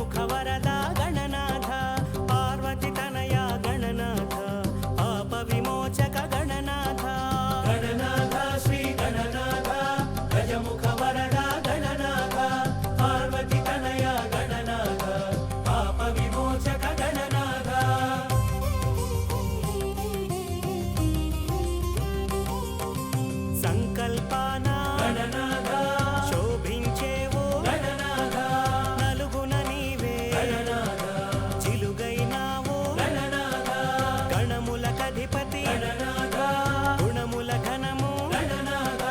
गजमुख वरदा गणनाथ पार्वती तनया गणनाथ पाप विमोचक गणनाथ गणनाथ श्री गणनाथ गजमुख वरदा गणनाथ पार्वती तनया गणनाथ पाप विमोचक गणनाथ संकल्पाना गणनाथ शोभिंचेवो गणनाथ नलुगुन नीवे गणनाथ चिलुगैनावो गणनाथ गणमुलकधिपति गणनाथ गुणमुल घनमु गणनाथ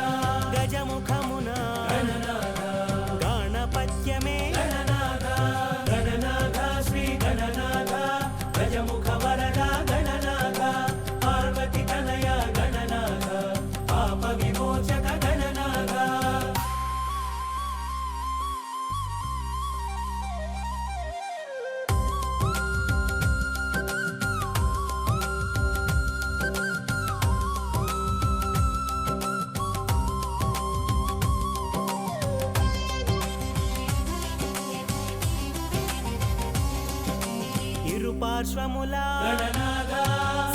गजमुखमुन गणनाथ गणपत्यमे गणनाथ गणनाथ श्री गणनाथ गजमुख वरदा गणनाथ पार्वती तनया गणनाथ पाप विमोचक गणनाथ ఇరుపార్శ్వముల గణనాథ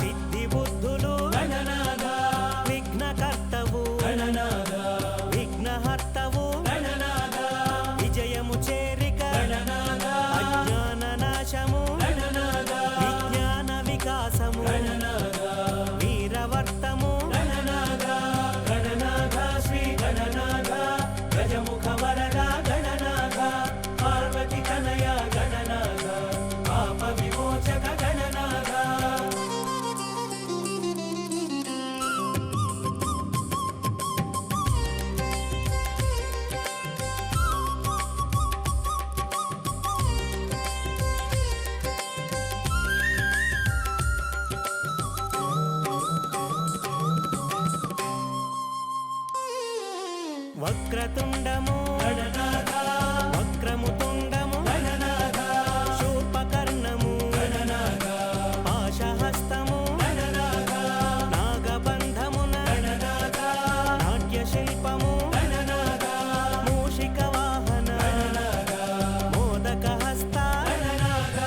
సిద్ధి బుద్ధులు గణనాథ విఘ్నకర్తవు గణనాథ విఘ్నహర్తవు గణనాథ విజయము చేరిక గణనాథ అజ్ఞాన నాశము గణనాథ విజ్ఞాన వికాసము గణనాథ వీరవర్తము గణనాథ గణనాథ శ్రీ గణనాథ గజముఖ వరదా గణనాథ పార్వతి తనయ గణనాథ పాప విమోచక గణనాథ వక్రతుండము గణనాథ వక్రము తుండము గణనాథ శూర్పకర్ణము గణనాథ పాశహస్తము గణనాథ నాగబంధమున గణనాథ నాట్యశిల్పము గణనాథ మూషిక వాహన గణనాథ మోదక హస్త గణనాథ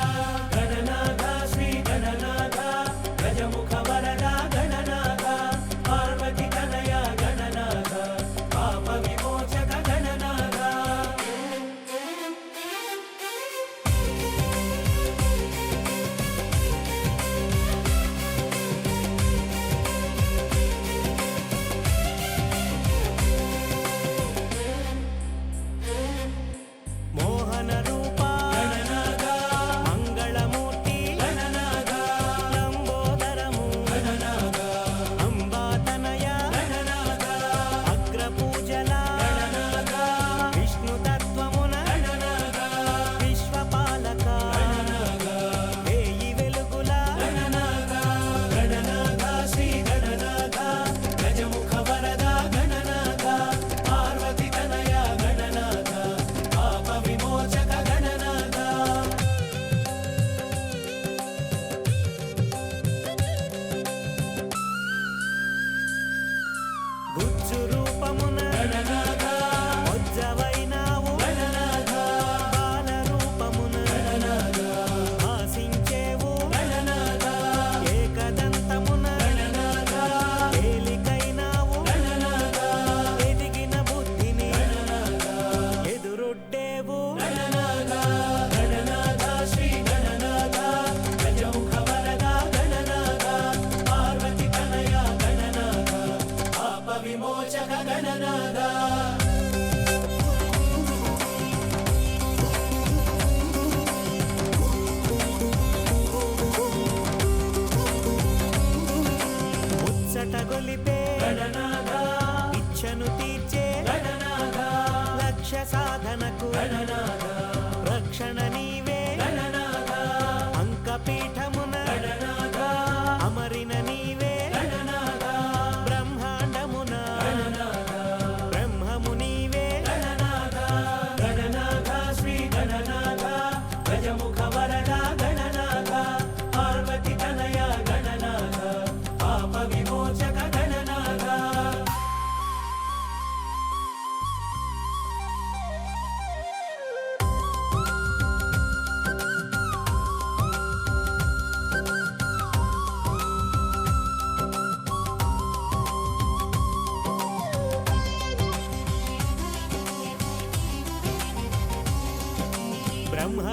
గణనాథ శ్రీ గణనాథ గజముఖ వరదా గణనాథ పార్వతి తనయ గణనాథ పాప విమోచక గణనాథ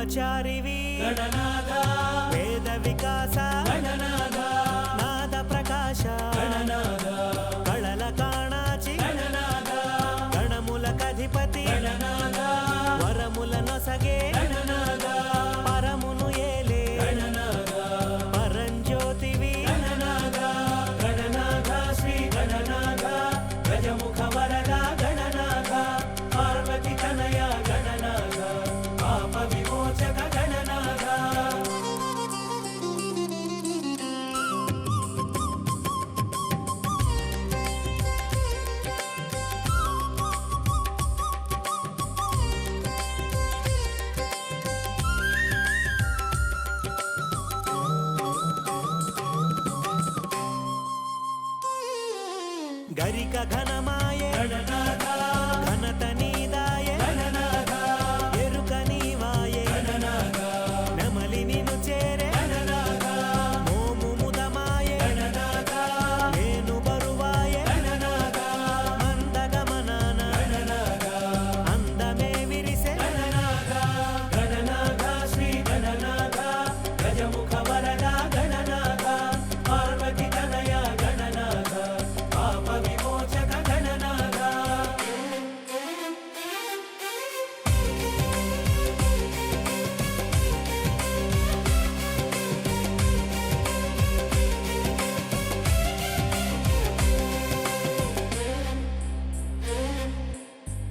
బ్రహ్మచారివి గణనాథ, వేద వికాస గణనాథ, నాద ప్రకాశ గణనాథ, కళల కాణాచి గణనాథ, గణములకధిపతి గణనాథ, వరముల నొసగే గణనాథ, పరమును ఏలే గణనాథ, పరంజ్యోతివి గణనాథ, గణనాథ శ్రీ గణనాథ, గజముఖ వరద గణనాథ, పార్వతి తనయ గణనాథ, పాప విమోచక గణనాథ. గరిక ఘనమాయే గణనాథ, ఘనత నీదాయే గణనాథ, ఎరుక నీవాయే గణనాథ, నెమలి నిన్ను చేరే గణనాథ, మోము ముదమాయే గణనాథ, నేను బరువాయే గణనాథ, మందగమనాన గణనాథ, అందమే విరిసే గణనాథ, గణనాథ శ్రీ గణనాథ, గజముఖ వరద గణనాథ, పార్వతి తనయ గణనాథ, పాప విమోచక గణనాథ.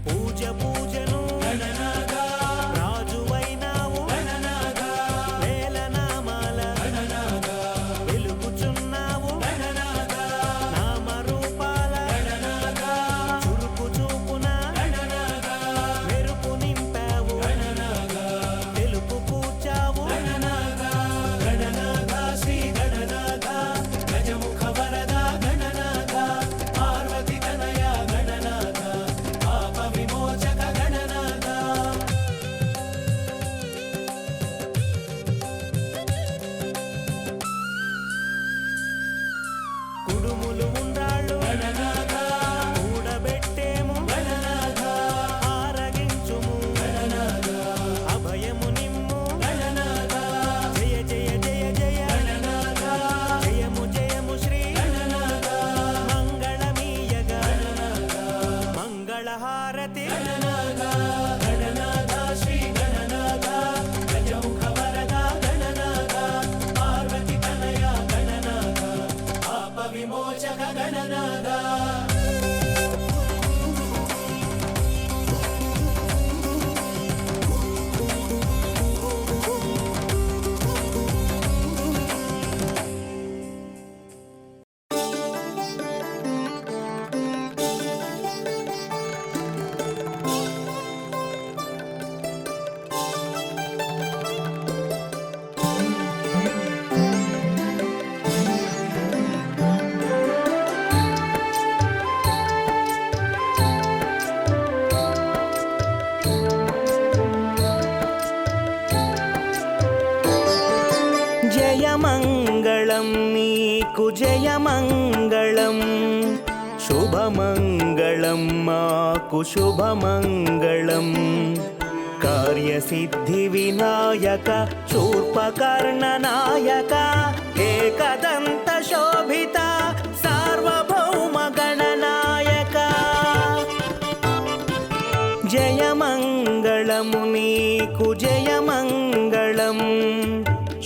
పూజ పూజను గణనాథ, రాజువైనావు గణనాథ, వేల నామాల గణనాథ, వెలుగుచున్నావు గణనాథ, నామరూపాల గణనాథ, చురుకు చూపున గణనాథ, మెరుపు నింపావు గణనాథ, తెలుపు కూర్చావు గణనాథ, గణనాథ శ్రీ గణనాథ, గజముఖ వరద గణనాథ, పార్వతి తనయ గణనాథ, పాప విమోచక గణనాథ. కుడుములు ఉండ్రాళ్ళు గణనాథ, కూడబెట్టేము గణనాథ, ఆరగించుము గణనాథ, అభయము నిమ్ము గణనాథ, జయ జయ జయ జయ గణనాథ, జయము జయము శ్రీ గణనాథ, మంగళమీయగ గణనాథ, మంగళహారతి గణనాథ, గణనాథ శ్రీ గణనాథ, గజముఖ వరద గణనాథ, పార్వతి తనయ గణనాథ, పాప విమోచక గణనాథ. జయమంగళం నీకు జయమంగళం, శుభమంగళం మాకు శుభమంగళం, కార్యసిద్ధి వినాయక శూర్పకర్ణ నాయక, ఏకదంత శోభిత సార్వభౌమ గణనాయక. జయమంగళము నీకు జయమంగళం,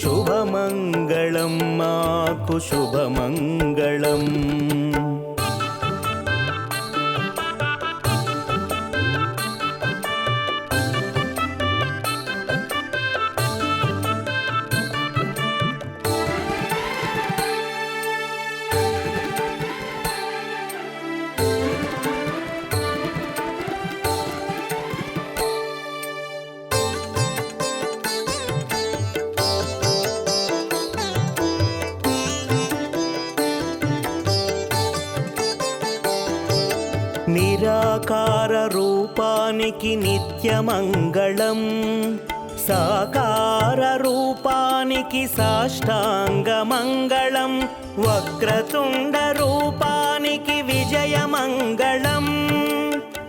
శుభమంగళం మాకు శుభమంగళం. నిరాకార రూపానికి నిత్యమంగళం, సాకార రూపానికి సాష్టాంగమంగళం, వక్రతుండ రూపానికి విజయమంగళం,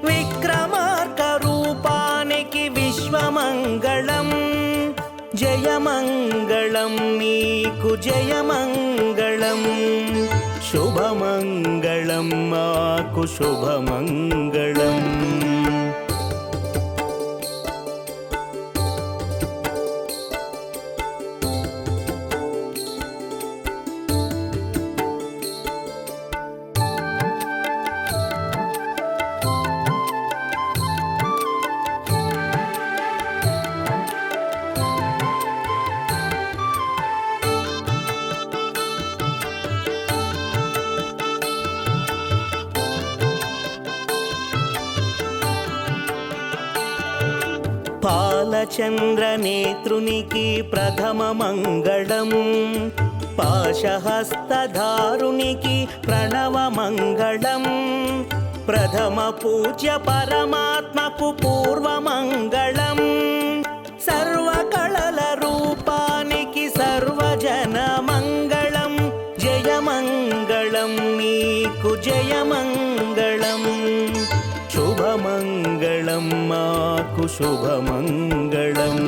విక్రమార్క రూపానికి విశ్వమంగళం, జయమంగళం నీకు జయమంగళం శుభమంగళం మాకు శుభమంగళం. పాలచంద్రనేత్రునికి ప్రథమ మంగళం పాశహస్తధారునికి ప్రణవ మంగళం ప్రథమ పూజ్య పరమాత్మకు పూర్వమంగళం సర్వకళల రూపానికి సర్వజన మంగళం జయమంగళం నీకు జయమంగళం శుభమంగళం మాకు శుభమంగళం.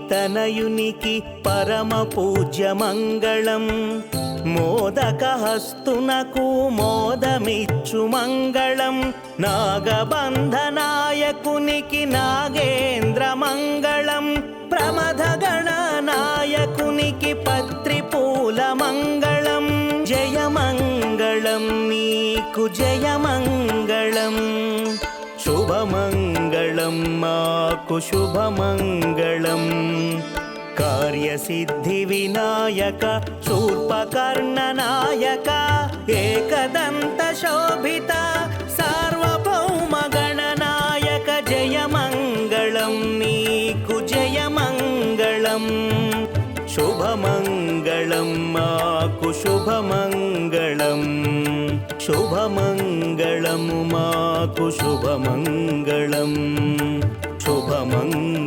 పార్వతీతనయునికి పరమ పూజ్య మంగళం మోదకహస్తునకు మోదమిచ్చు మంగళం నాగబంధనాయకునికి నాగేంద్ర మంగళం ప్రమథగణ నాయకునికి పత్రిపూల మంగళం జయమంగళం నీకు జయమంగళం శుభమంగళం మాకు శుభమంగళం కార్యసిద్ధి వినాయక శూర్పకర్ణ నాయక ఏకదంత శోభిత సార్వభౌమ గణనాయక జయమంగళం నీకు జయమంగళం శుభమంగళం మాకు శుభమంగళం శుభమంగళము మాకు శుభమంగళం శుభమంగళం.